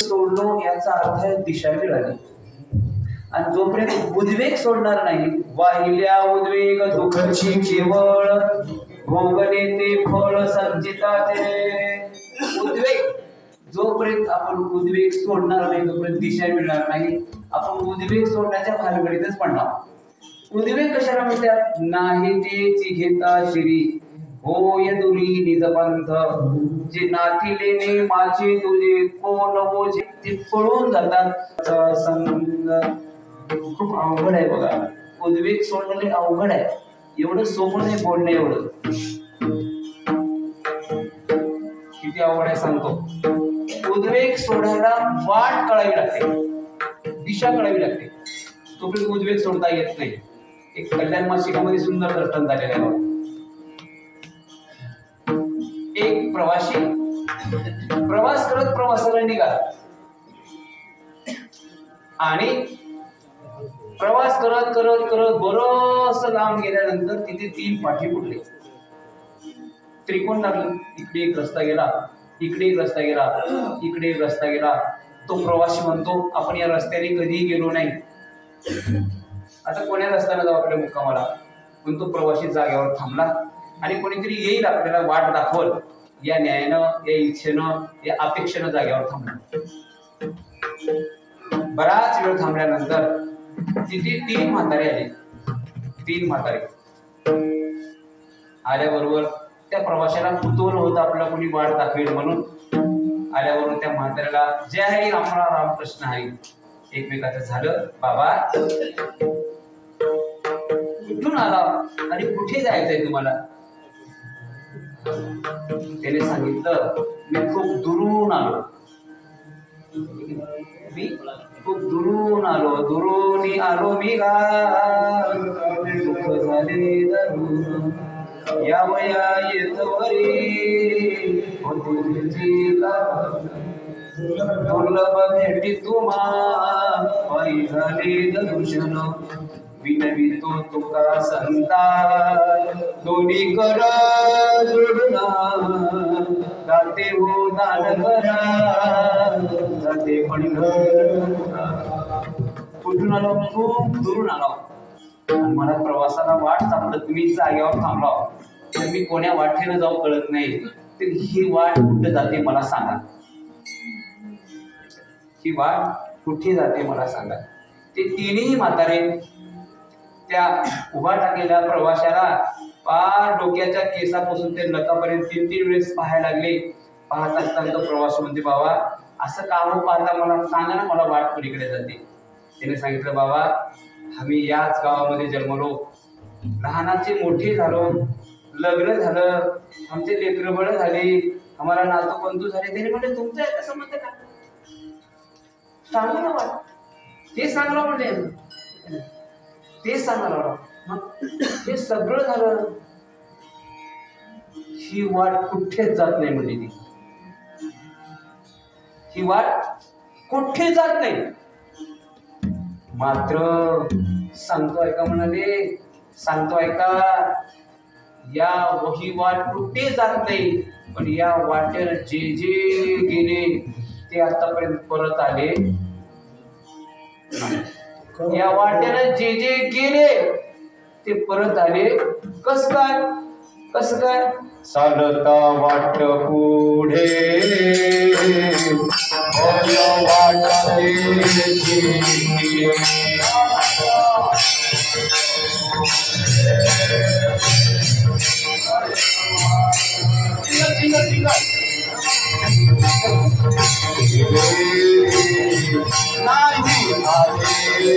सोडलो याचा अर्थ आहे दिशा मिळाली. आणि जोपर्यंत उद्वेग सोडणार नाही, वाहिल्या उद्वेग दुःखची केवळ भोगले ते फळ संचिताचे. उद्वेग जोपर्यंत आपण उद्वेग सोडणार नाही तोपर्यंत दिशा मिळणार नाही. आपण उद्वेग सोडण्याच्या भानगडीतच पडणार. उद्वेग कशाला म्हणतात? नाही ते घेता शिरी होय दुरी निजपंथ, जे नाथिलेने माझे तुझे कोण मोजे, ते पळून जातात संग. खूप अवघड आहे बघा, उद्वेग सोडणे अवघड आहे. एवढं सोपं नाही बोलणं. एवढं किती अवघड आहे सांगतो. उद्वेग सोडायला वाट कळावी लागते, दिशा कळावी लागते. तोपर्यंत उद्वेग सोडता येत नाही. एक कल्याण मासिकामध्ये सुंदर दर्शन झालेलं आहे. एक प्रवासी प्रवास करत प्रवासाला निघाला आणि प्रवास करत करत करत बरंच लांब गेल्यानंतर तिथे 3 पाठी पडले. त्रिकोण लागलं. इकडे एक रस्ता गेला, इकडे एक रस्ता गेला, इकडे एक रस्ता गेला. तो प्रवासी म्हणतो आपण या रस्त्याने कधीही गेलो नाही, आता कोण्या रस्त्याने जाऊ आपल्या मुक्कामाला. पण तो प्रवासी जागेवर थांबला आणि कोणीतरी येईल आपल्याला वाट दाखवल या न्यायानं, या इच्छेनं, या अपेक्षेनं जागेवर थांबला. बराच वेळ थांबल्यानंतर तिथे 3 म्हातारे आले. 3 म्हातारे आल्याबरोबर त्या प्रवाशाला कुतूहल होतं आपल्याला कोणी वाट दाखवेल म्हणून. आल्याबरोबर त्या म्हाताऱ्याला जय हरी रामला रामकृष्ण हरी एकमेकाचं झालं. बाबा कुठून आला आणि कुठे जायचंय तुम्हाला? त्याने सांगितलं मी खूप दुरून आलो, मी खूप दुरून आलो, दुरून आलो मी गा, दुःख झाले दरून या वया येतवरी दुर्लभ भेटी तुम्हा पायी झाले दर्शन विनवितो तुका संता दोन्ही कर जोडना जाते हो दान करा जाते पंढर. कुठून आलो? खूप दुरून आलो आणि मला प्रवासाला वाट सापडत मी जागेवर थांबलो. तर मी कोण्या वाटेनं जाऊ कळत नाही. तर ही वाट कुठे जाते मला सांगा, ही वाट कुठे जाते मला सांगा. ते 3ही म्हातारे त्या उभा टाकलेल्या प्रवाशाला पार डोक्याच्या केसापासून ते नखापर्यंत 3 वेळेस पाहायला लागले. पाहत असताना प्रवास म्हणते बाबा असं का हो पाहता, मला सांगा ना, मला वाट पलीकडे जाते. त्याने सांगितलं बाबा आम्ही याच गावामध्ये जन्मलो, लहानाचे मोठे झालो, लग्न झालं, आमचे लेकरं बळ झाली, आम्हाला नातू बंधू झाले. त्याने म्हणजे तुमचं आहे कसं म्हणते का? सांगा ना वाट. ते सांगलं म्हणजे ते सांगायला हे सगळं झालं. ही वाट कुठेच जात नाही म्हणजे ती, ही वाट कुठे जात नाही. मात्र सांगतो ऐका म्हणाले, सांगतो ऐका, या ही वाट कुठे जात नाही. पण या वाटेनं जे जे गेले ते आतापर्यंत परत आले. या वाटेनं जे जे गेले ते परत आले. कस काय? कसं काय? चालता वाट पुढे वाटते नाही आले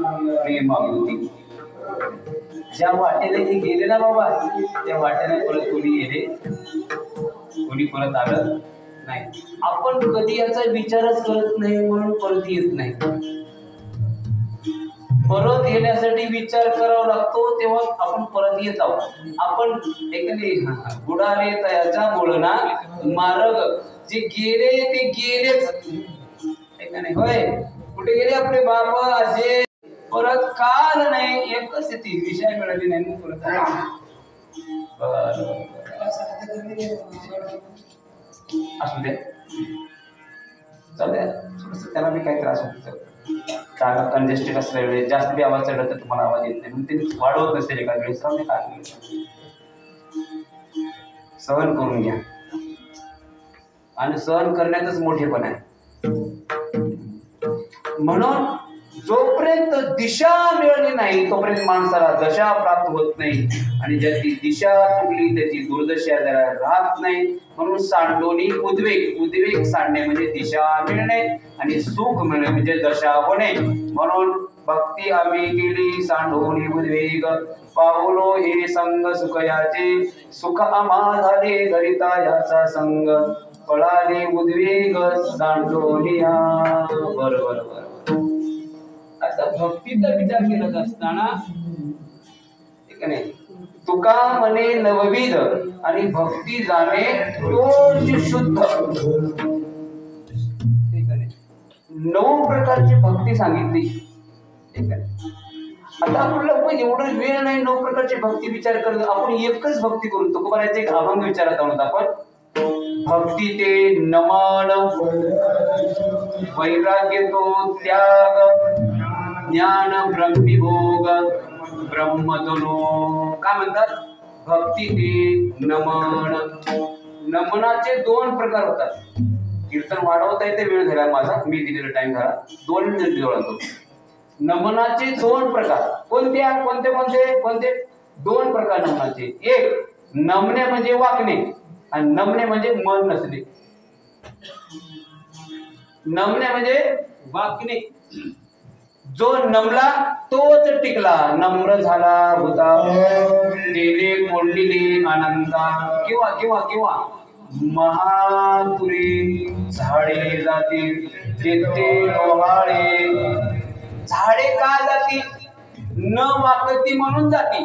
मागो प्रेमाभूती ज्या वाटेने हे गेले ना बाबा, त्या वाटेने परत कोणी गेले, कोणी परत आलं नाही. आपण कधी याचा विचारच करत नाही म्हणून परत येत नाही. परत येण्यासाठी विचार करावा लागतो, तेव्हा आपण परत येत आहोत. आपण एखादी बुडाले तयाचा बोलना मार्ग, जे गेले ते गेलेच. होय, कुठे गेले आपले बाबा? जे परत काल नाही एकच ती विषय मिळाली नाही मग परत असू दे जाऊ द्या थोडस त्याला बी काही त्रास होतो जागा कंजेस्टेड असल्या वेळेस जास्त बी आवाज चढला तर तुम्हाला आवाज येत नाही म्हणून ते वाढवत नसेल एका वेळेस राहून काय सहन करून घ्या आणि सहन करण्यातच मोठेपण आहे म्हणून जोपर्यंत दिशा मिळाली नाही तोपर्यंत माणसाला दशा प्राप्त होत नाही आणि ज्याची दिशा चुकली त्याची दुर्दशा त्याला राहत नाही म्हणून सांडोनी उद्वेग सांडणे म्हणजे दिशा मिळणे आणि सुख मिळणे म्हणजे दशा होणे म्हणून भक्ती आम्ही केली सांडोनी उद्वेग पावलो हे संग सुखयाचे सुख आम्हा झाले धरिता याचा संग पळाले उद्वेग सांडोनिया बरोबर आता भक्तीचा विचार केला असताना ठीक आहे तुका म्हणे नवविध आणि भक्ती जाणे तोच शुद्ध ठीक आहे 9 प्रकारची भक्ती सांगितली ठीक आहे आता आपल्याला एवढं वेळ नाही 9 प्रकारची भक्ती विचार करत आपण एकच भक्ती करू तुकोबाराचे एक अभंग विचारत आहोत आपण भक्ती ते नमन वैराग्य तो त्याग ज्ञान ब्रह्मिभोग ब्रह्मतनो काय म्हणतात भक्ती ते नमन नमनाचे 2 प्रकार होतात कीर्तन वाढवता येते वेळ झाला माझा मी दिलेला टाइम झाला 2 मिनिट जोडतो नमनाचे 2 प्रकार कोणते 2 प्रकार नमनाचे एक नमणे म्हणजे वाकणे आणि नमणे म्हणजे मन नसणे नमणे म्हणजे वाकणे जो नमला तोच टिकला नम्र झाला होता देले कोंडिले आनंदा किंवा किंवा किंवा महापुरी झाडे जातील जेथे लोहाळे झाडे का जाती न वाकती म्हणून जाती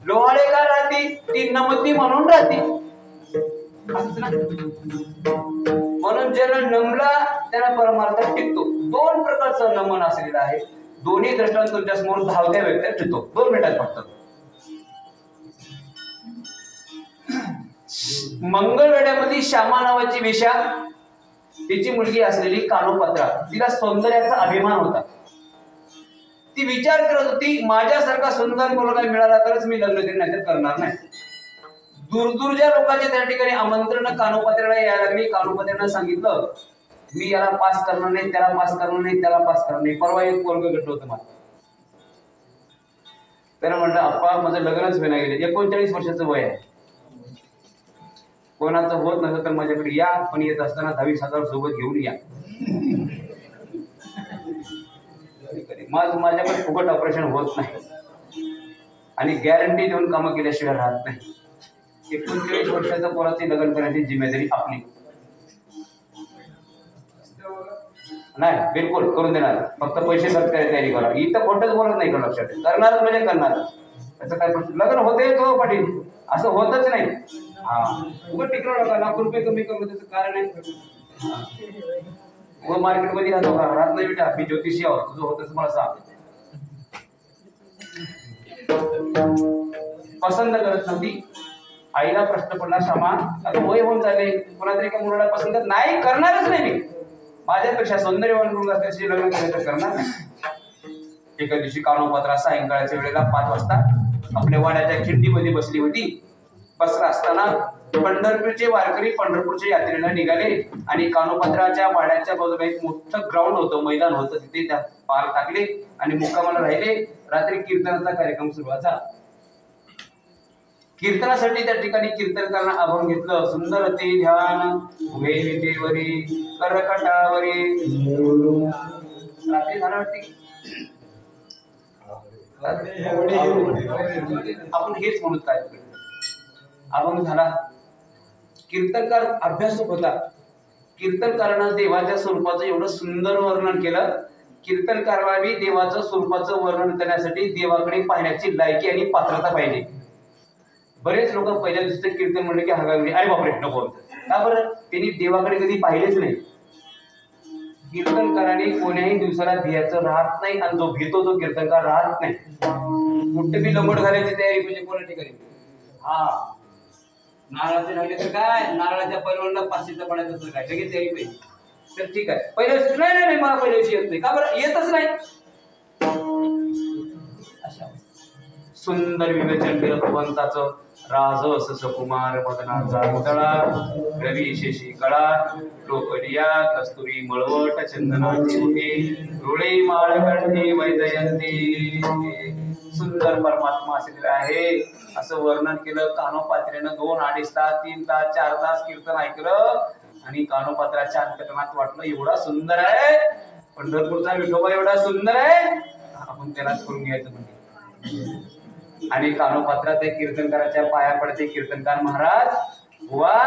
लोहाळे का राहती ती नमती म्हणून राहती म्हणून ज्याला नमला त्याला परमार्थात टिकतो 2 प्रकारचं नमन असलेलं आहे दोन्ही दृष्टांत तुमच्या समोर धावत्या व्यक्ती ठेवतो 2 मिनिटात फक्त मंगळवेढ्यामध्ये श्यामा नावाची वेश्या तिची मुलगी असलेली कानोपात्रा तिला सौंदर्याचा अभिमान होता ती विचार करत होती माझ्यासारखा सुंदर मुलगा मिळाला तरच मी लग्न करेन नाहीतर करणार नाही दूरदूरच्या लोकांचे त्या ठिकाणी आमंत्रण कानोपात्र्याला यायला लागली कानोपात्र्यानं सांगितलं मी याला पास करणार नाही त्याला पास करणार नाही त्याला पास करणार नाही परवा एक पोरग घडलं होतं मला त्याला म्हटलं अप्पा माझं लग्नच होईना गेले 39 वर्षाचं वय आहे कोणाचं होत नसतं तर माझ्याकडे या पण येत असताना 10,000 सोबत घेऊन या माझ्याकडे फुकट ऑपरेशन होत नाही आणि गॅरंटी देऊन कामं केल्याशिवाय राहत नाही 39 वर्षाच्या पोराची लग्न करण्याची जिम्मेदारी आपली नाही बिलकुल करून देणार फक्त पैसे खर्च करायची तयारी करा इथं खोटंच बोलत नाही का लक्षात करणारच म्हणजे करणार त्याचं काय प्रश्न लग्न होते तो पाटील असं होतच नाही हा उभं टिकलं नका लाख रुपये कमी करणं त्याचं कारण आहे व मार्केटमध्ये राहतो का राहत नाही बेटा मी ज्योतिषी आहोत तुझं होतच मला सांग पसंत करत नव्हती आईला प्रश्न पडला क्षमा आता वय होऊन चालले कोणातरी एका मुलाला पसंत नाही करणारच नाही मी माझ्यापेक्षा सौंदर्यवान मुलगा त्याशी लग्न करायचं करणार नाही एका दिवशी कानोपात्रा सायंकाळच्या वेळेला 5 वाजता आपल्या वाड्याच्या खिंडीमध्ये बसली होती बसला असताना पंढरपूरचे वारकरी पंढरपूरच्या यात्रेला निघाले आणि कानोपात्राच्या वाड्याच्या बाजूला एक मोठं ग्राउंड होतं मैदान होतं तिथे त्या पार टाकले आणि मुक्कामाला राहिले रात्री कीर्तनाचा कार्यक्रम सुरुवात झाला कीर्तनासाठी त्या ठिकाणी कीर्तनकारांना अभंग घेतलं सुंदर ते ध्यान उभे विटेवरी करकटावरी रात्री झालं वाटते आपण हेच म्हणत काय अभंग झाला कीर्तनकार अभ्यासक होता कीर्तनकारानं देवाच्या स्वरूपाचं एवढं सुंदर वर्णन केलं कीर्तनकाराला बी देवाचं स्वरूपाचं वर्णन करण्यासाठी देवाकडे पाहण्याची लायकी आणि पात्रता पाहिजे बरेच लोक पहिल्या दिवशी कीर्तन म्हणले की हगावले अरे बापरे नको का बरं त्यांनी देवाकडे कधी पाहिलेच नाही कीर्तनकाराने कोण्याही दिवसाला ध्येयाचं राहत नाही, आणि जो भीतो तो कीर्तनकार राहत नाही. कुठे बी लंगोट घालायची तयारी म्हणजे कोणा ठिकाणी. हा नारळाचे राहिले तर काय, नारळाच्या परिवंडा 500चं पडायचं तर काय लगेच तयारी पाहिजे. तर ठीक आहे, पहिले नाही नाही मला पहिल्याशी येत नाही. का बरं येतच नाही? अशा सुंदर विवेचन केलं भगवंताचं. राजस सुकुमार मदनाचा तळा, रवी शेषी कळा, टोकडिया कस्तुरी मळवट चंदनाची उठी, रुळे माळ कंठी वैजयंती. सुंदर परमात्मा असलेला आहे असं वर्णन केलं. कानोपात्र्यानं 2, 2.5 तास, 3 तास, 4 तास कीर्तन ऐकलं, आणि कानोपात्राच्या अंतकरणात वाटलं एवढा सुंदर आहे पंढरपूरचा विठोबा, एवढा सुंदर आहे, आपण त्यालाच करून घ्यायचं म्हणजे. आणि कानोपात्रा त्या कीर्तनकाराच्या पाया पडते. कीर्तनकार महाराज, बुवा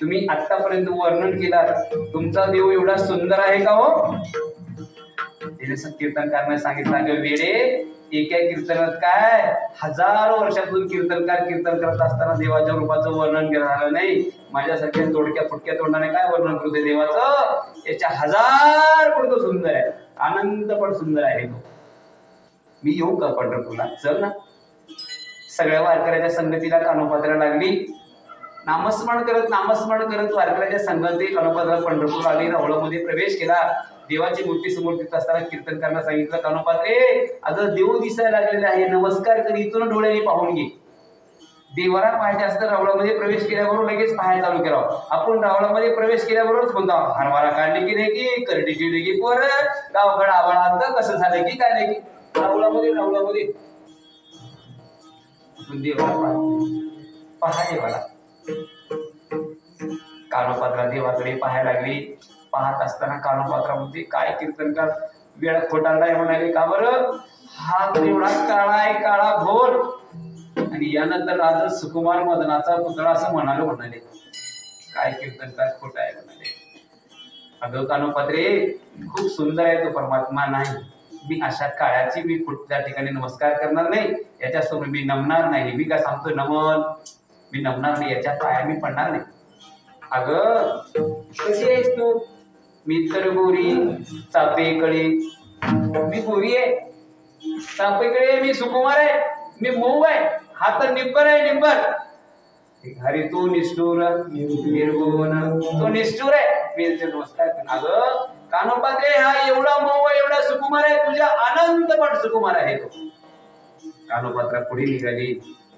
तुम्ही आतापर्यंत वर्णन केलं, तुमचा देव एवढा सुंदर आहे का हो? कीर्तनकारने सांगितलं, अगं वेडे, एका कीर्तनात काय 1000 वर्षातून कीर्तनकार कीर्तन करत असताना देवाच्या रूपाचं वर्णन झालं नाही. माझ्यासारख्या तोडक्या फुटक्या तोंडाने काय वर्णन करते देवाचं? याच्या 1000 पट तो सुंदर आहे, अनंत पण सुंदर आहे तो. मी येऊ का पंढरपूरला? चल ना. सगळ्या वारकऱ्याच्या संगतीला कानोपात्रा लागली. नामस्मरण करत वारकऱ्याच्या संगती कानोपात्रा पंढरपूर आली. रावळामध्ये प्रवेश केला. देवाची मूर्ती समोर तिथं असताना कीर्तनकारला सांगितलं, कानोपात्रे अगं देव दिसायला लागलेला आहे, नमस्कार कर, इथून डोळ्याने पाहून घे. देवाला पाहायचे असतं रावळामध्ये प्रवेश केल्याबरोबर लगेच पाहायला चालू करावं. आपण रावळामध्ये प्रवेश केल्याबरोबरच म्हणतो हरवारा काढली की नाही की, करडी चिडली की पोर, गावकड आवाळात कसं झालं की काय नाही की, रावळामध्ये देवाला पहा देवाला. कानोपात्रा देवाकडे पाहायला लागली. पाहत असताना कानोपात्रामध्ये काय कीर्तनकार वेळ खोटारडाय म्हणाले, का बरं? हा एवढा काळा आहे, काळा घोर, आणि यानंतर राजा सुकुमार मदनाचा पुतळा असं म्हणाले. काय कीर्तनकार खोटा आहे म्हणाले. अगं कानोपात्रे, खूप सुंदर आहे तो परमात्मा. नाही, मी अशा काळाची मी कुठल्या ठिकाणी नमस्कार करणार नाही, याच्यासमोर मी नमणार नाही. मी काय सांगतो नमन, मी नमणार नाही, याच्या पाया मी पडणार नाही. अगं कशी आहेस तू? मी तर गोरी चापेकडे, मी गोरी आहे, चापेकडे, मी सुकुमार आहे, मी मऊ आहे, हा तर निब्बर आहे, निब्बर. हरी तू निष्ठुर निर्गुण, तो निष्ठुर आहे, मी नमस्कार कर. अगं कानोपात्रे, हा एवढा मऊ आहे, एवढा सुकुमार आहे, तुझ्या अनंत पण सुकुमार आहे तो. कानोपात्रा पुढे निघाली.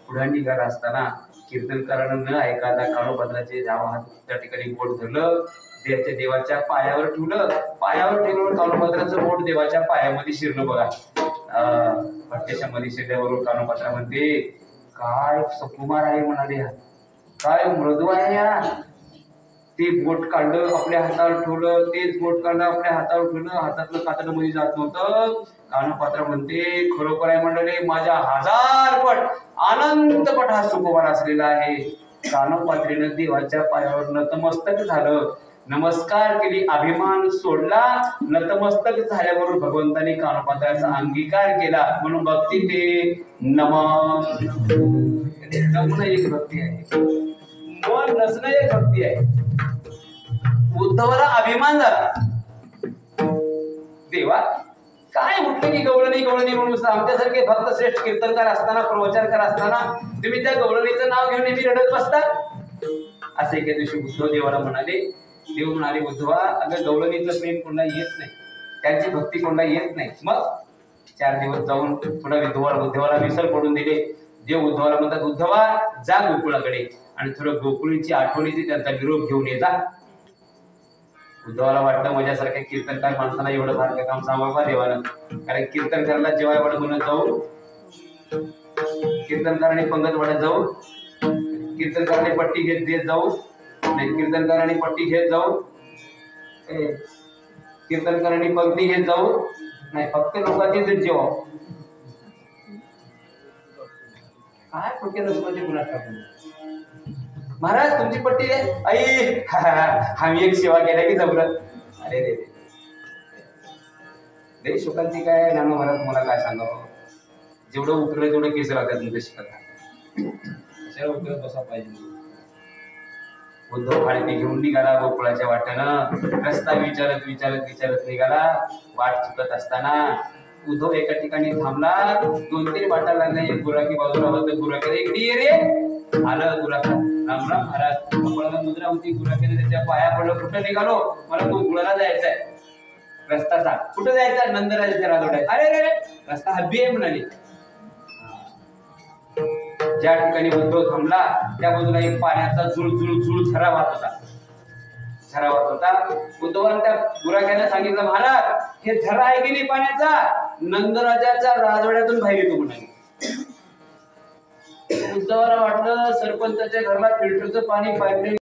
पुढे निघाला असताना कीर्तनकारानं न ऐकायला कानोपात्राचे हात त्या ठिकाणी बोट धरलं, त्याच्या देवाच्या पायावर ठेवलं. पायावर ठेवल्यावर कानोपात्राचं बोट देवाच्या पायामध्ये शिरलं. बघा भट्टेच्या मध्ये शिरल्याबरोबर कानोपात्रा म्हणते, काय सुकुमार आहे म्हणाले, काय मृदू आहे या. ते बोट काढलं, आपल्या हातावर ठेवलं, तेच बोट काढलं, आपल्या हातावर ठेवलं, हातातलं कातडं मध्ये जात नव्हतं. कानोपात्रा म्हणते, खरोखर आहे मंडळी, माझ्या 1000 पट अनंत पट हा सुकुमार असलेला आहे. कानोपात्रीनं देवाच्या पायावर नतमस्तक झालं, नमस्कार केली, अभिमान सोडला. नतमस्तक झाल्याबरोबर भगवंतानी कानोपात्राचा अंगीकार केला. म्हणून भक्ती ते नमन एक भक्ती आहे, मन नसणं एक भक्ती आहे. उद्धवाला अभिमान झाला, देवा काय म्हटलं की गवळणी म्हणून आमच्यासारखे भक्त श्रेष्ठ कीर्तनकार असताना, प्रवचनकार असताना तुम्ही त्या गवळणीचं नाव घेऊन नेहमी रडत बसता. असे एके दिवशी उद्धव देवाला म्हणाले. देव म्हणाले, उद्धवा अगं गवळणीचं प्रेम कोणाला येत नाही, त्यांची भक्ती कोणाला येत नाही. मग 4 दिवस जाऊन थोडा उद्धवाला विसर पडून दिले. देव उद्धवाला म्हणतात, उद्धवा जा गोकुळाकडे आणि थोडं गोकुळीची आठवण येते, त्यांचा निरोप घेऊन ये जा. उद्धवाला वाटतं माझ्यासारख्या कीर्तनकार माणसाला एवढं भार काम सांगावं का देवानं, कारण कीर्तनकाराला जेव्हा एवढं म्हणत जाऊ, कीर्तनकाराने पंगत वाढत जाऊ, कीर्तनकाराने पट्टी घेत देत जाऊ, नाही कीर्तनकाराने पट्टी घेत जाऊ, कीर्तनकाराने पंक्ती घेत जाऊ, नाही फक्त लोकांचीच जेव्हा काय फुटके नसते गुन्हा टाकून. महाराज तुमची पट्टी आहे, आई आम्ही एक सेवा केल्या की जमलं. अरे रे रे शोकांची काय नानो महाराज, तुम्हाला काय सांगावं, जेवढं उतरलं तेवढं केस लागतात तुमच्या शिकत, कशाला उतरत बसा पाहिजे. उद्धव खाडके घेऊन निघाला गोकुळाच्या वाटेनं. रस्ता विचारत विचारत विचारत निघाला. वाट चुकत असताना उद्धव एका ठिकाणी थांबला. 2-3 वाटा लागल्या. एक गुराखी बाजूला होतं. गुराखी इकडे ये रे. आलं गुराखा. राम राम महाराज. कपाळाला मुद्रा होती. गुराखीने त्याच्या पाया पडलं. कुठं निघालो? मला गोकुळाला जायचंय. रस्ता सांग. कुठं जायचं? नंदराजाच्या राजवाड्यात. अरे रे रस्ता हब्बी आहे म्हणाली. ज्या ठिकाणी उद्धव थांबला त्या बाजूला एक पाण्याचा झुळ झरा वाहत होता. उद्धवाने त्या गुराख्याने सांगितलं, महाराज हे झरा आहे की नाही पाण्याचा, नंदराजाच्या राजवाड्यातून बाहेर येतो म्हणाले. उद्धवाला वाटलं सरपंचाच्या घराला फिल्टरचं पाणी पाईपलाईन